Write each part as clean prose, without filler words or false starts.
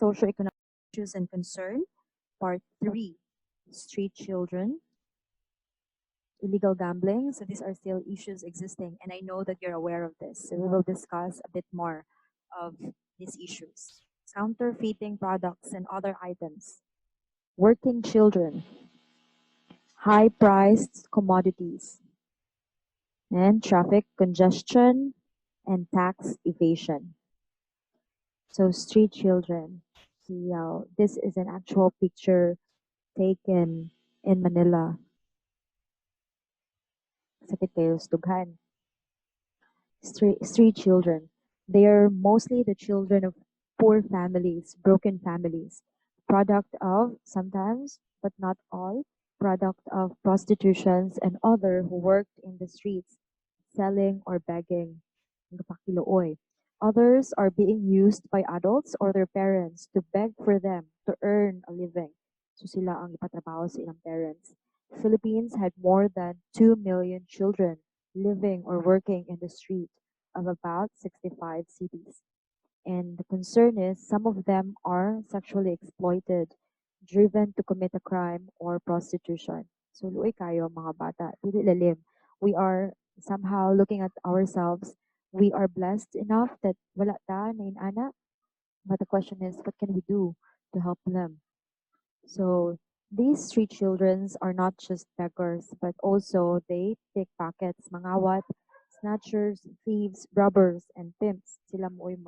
Socio-Economic Issues and Concern, Part 3, Street Children, Illegal Gambling. So these are still issues existing, and I know that you're aware of this. So we will discuss a bit more of these issues. Counterfeiting products and other items, working children, high-priced commodities, and traffic congestion and tax evasion. So street children. This is an actual picture taken in Manila. Sakit kayo sa dughan. Street children. They are mostly the children of poor families, broken families, product of sometimes, but not all, product of prostitutions and other who worked in the streets, selling or begging. Nagpakiluoy. Others are being used by adults or their parents to beg for them to earn a living. So sila ang ipatrabaho sa ilang parents. Philippines had more than 2 million children living or working in the street of about 65 cities. And the concern is some of them are sexually exploited, driven to commit a crime or prostitution. So luoy kayo mga bata, dili lalim. We are somehow looking at ourselves. We are blessed enough that wala ta na inana. But the question is, what can we do to help them? So these street children are not just beggars, but also they pickpockets, mangawat, snatchers, thieves, robbers, and pimps. Sila mo'y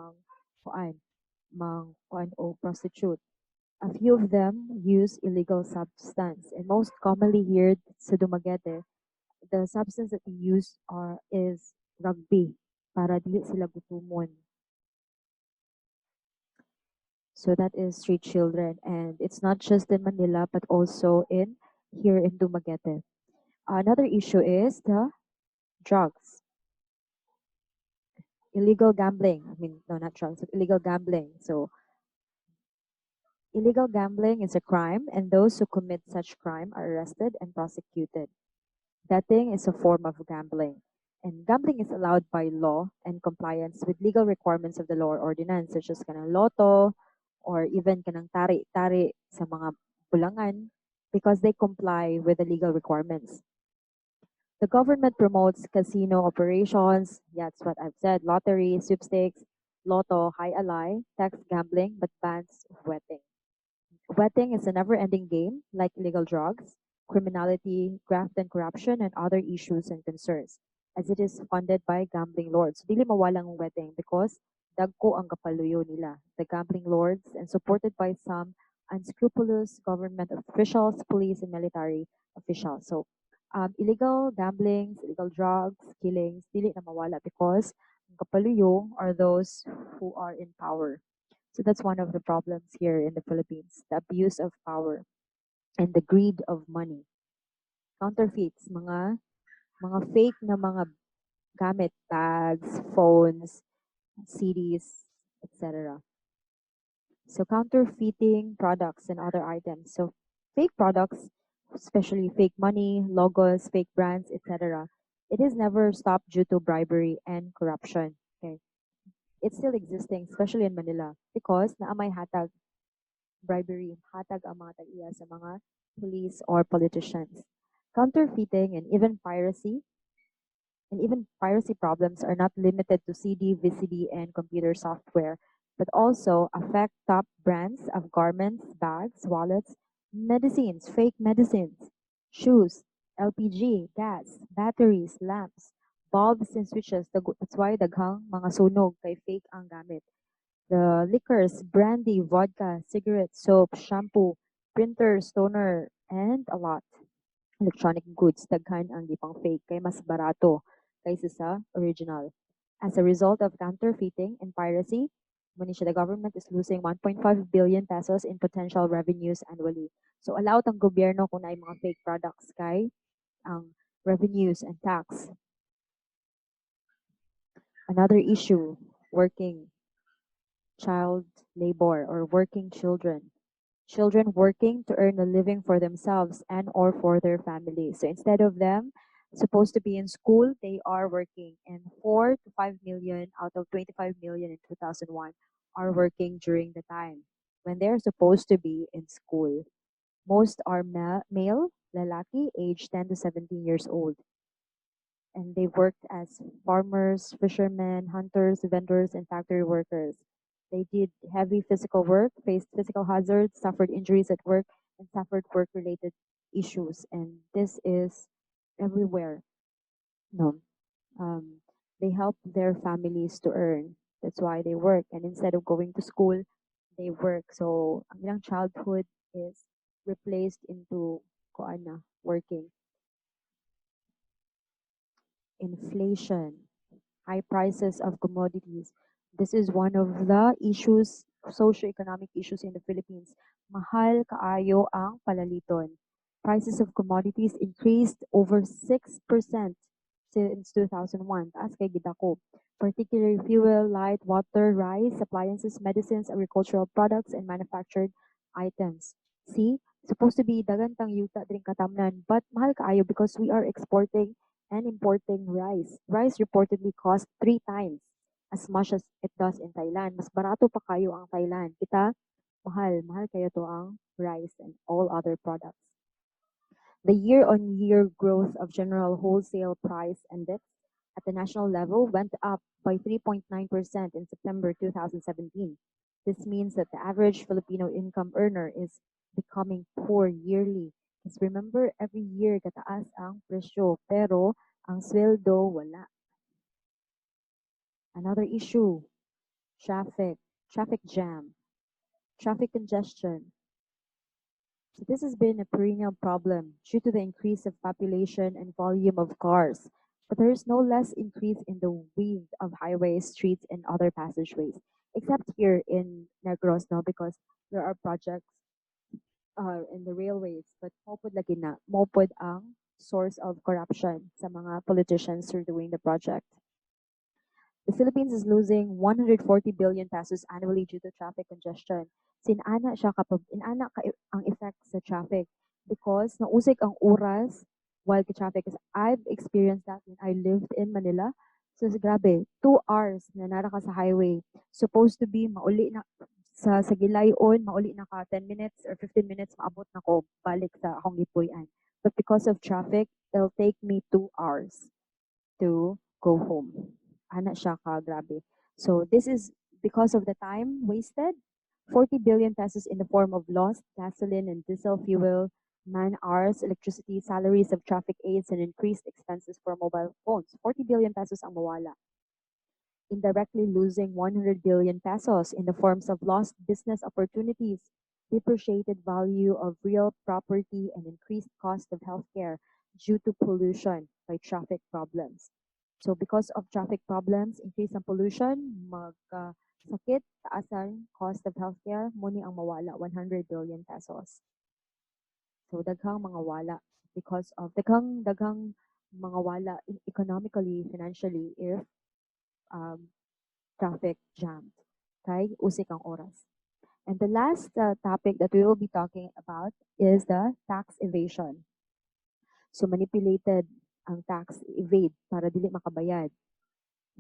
kuan o prostitute. A few of them use illegal substance, and most commonly here sa Dumaguete, the substance that they use is rugby para dili sila gutumon. So that is street children, and it's not just in Manila but also here in Dumaguete. Another issue is the drugs, illegal gambling. I mean, no, not drugs, but illegal gambling. So illegal gambling is a crime, and those who commit such crime are arrested and prosecuted. Betting is a form of gambling, and gambling is allowed by law and compliance with legal requirements of the law or ordinance, such as kanang lotto or even kanang tari-tari sa mga bulangan, because they comply with the legal requirements. The government promotes casino operations, that's what I've said, lottery, sweepstakes, lotto, high alay, tax gambling, but bans wetting. Wetting is a never-ending game, like illegal drugs, criminality, graft and corruption, and other issues and concerns, as it is funded by gambling lords. Dili mawalang wetting because dagko ang kapaluyo nila, the gambling lords, and supported by some unscrupulous government officials, police, and military officials. So illegal gambling, illegal drugs, killings, dili na mawala because ang kapaluyo are those who are in power. So that's one of the problems here in the Philippines, the abuse of power and the greed of money. Counterfeits, mga fake na mga gamit, bags, phones, CDs, etc. So counterfeiting products and other items. So fake products, especially fake money, logos, fake brands, etc. It is never stopped due to bribery and corruption. Okay, it's still existing, especially in Manila, because naamay hatag bribery, hatag ang mga tag-iya sa mga police or politicians. Counterfeiting and even piracy problems are not limited to CD, VCD, and computer software, but also affect top brands of garments, bags, wallets, medicines, fake medicines, shoes, LPG, gas, batteries, lamps, bulbs, and switches. That's why daghang mga sunog kay fake ang gamit. The liquors, brandy, vodka, cigarettes, soap, shampoo, printers, toner, and a lot. Electronic goods, daghan ang gipang fake kay mas barato kaysa sa original. As a result of counterfeiting and piracy, the government is losing 1.5 billion pesos in potential revenues annually. So allowed ang gobyerno kung naay mga fake products kay ang revenues and tax. Another issue, working child labor or working children. Children working to earn a living for themselves and or for their families. So instead of them supposed to be in school, they are working, and 4 to 5 million out of 25 million in 2001 are working during the time. when they're supposed to be in school. Most are male, lalaki, aged 10 to 17 years old, and they worked as farmers, fishermen, hunters, vendors, and factory workers. They did heavy physical work, faced physical hazards, suffered injuries at work, and suffered work-related issues. And this is everywhere. No, um, they help their families to earn. That's why they work. And instead of going to school, they work. So ang ilang childhood is replaced into kuan na, working. Inflation, high prices of commodities. This is one of the issues, socio-economic issues in the Philippines. Mahal kaayo ang palaliton. Prices of commodities increased over 6% since 2001. Taas kay gidako. Particularly fuel, light, water, rice, appliances, medicines, agricultural products, and manufactured items. See, supposed to be dagantang yuta din katamnan, but mahal kaayo because we are exporting and importing rice. Rice reportedly cost 3 times as much as it does in Thailand. Mas barato pa kayo ang Thailand. Kita, mahal kayo to ang rice and all other products. The year-on-year growth of general wholesale price index at the national level went up by 3.9% in September 2017. This means that the average Filipino income earner is becoming poor yearly. Because remember, every year kataas ang presyo, pero ang sweldo wala. Another issue, traffic jam, traffic congestion. So this has been a perennial problem due to the increase of population and volume of cars. But there is no less increase in the width of highways, streets, and other passageways, except here in Negros now because there are projects in the railways. But mopod lagi na, mopod ang source of corruption sa mga politicians who are doing the project. The Philippines is losing 140 billion pesos annually due to traffic congestion. Sinana siya kapag inana ka ang effect sa traffic because nausik ang oras while the traffic is I've experienced that when I lived in Manila. So grabe, 2 hours na nara ka sa highway. Supposed to be mauli na sa gilayon, mauli na ka 10 minutes or 15 minutes maabot na ko balik sa akong gipuy-an. But because of traffic, it'll take me 2 hours to go home. Ana siya ka, grabe. So this is because of the time wasted. 40 billion pesos in the form of lost gasoline and diesel fuel, man hours, electricity, salaries of traffic aides, and increased expenses for mobile phones. 40 billion pesos ang mawala. Indirectly losing 100 billion pesos in the forms of lost business opportunities, depreciated value of real property, and increased cost of healthcare due to pollution by traffic problems. So because of traffic problems, increase ng pollution, sakit, taasan cost of healthcare, muni ang mawala 100 billion pesos. So daghang mga wala because of daghang mga wala economically, financially if traffic jammed. Okay, usik ang oras. And the last topic that we will be talking about is the tax evasion. So manipulated ang tax, evade para dili makabayad.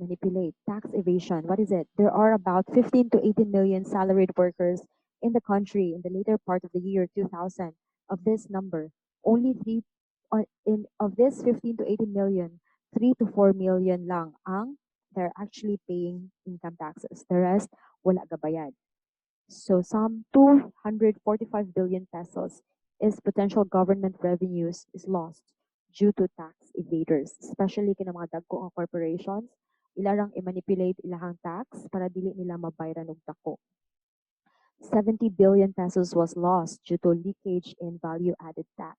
Manipulate, tax evasion. What is it? There are about 15 to 18 million salaried workers in the country in the later part of the year 2000. Of this number, only of this 15 to 18 million, 3 to 4 million lang ang they're actually paying income taxes. The rest, wala gabayad. So some 245 billion pesos is potential government revenues is lost due to tax evaders, especially kina mga dagko ang corporations, ilarang i-manipulate ilahang tax para dili nila mabayaran og dako. 70 billion pesos was lost due to leakage in value-added tax,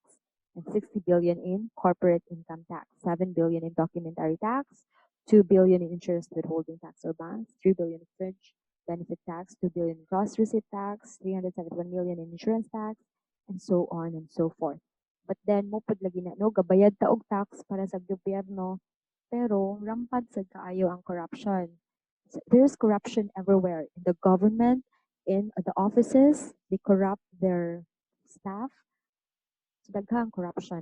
and 60 billion in corporate income tax, 7 billion in documentary tax, 2 billion in interest withholding tax or banks, 3 billion in fringe benefit tax, 2 billion in gross receipt tax, 371 million in insurance tax, and so on and so forth. But then, mopod lagi na, no, gabayad ta og tax para sa gobyerno, pero rampant sa kaayo ang corruption. So, there's corruption everywhere, in the government, in the offices, they corrupt their staff. So, daghang corruption.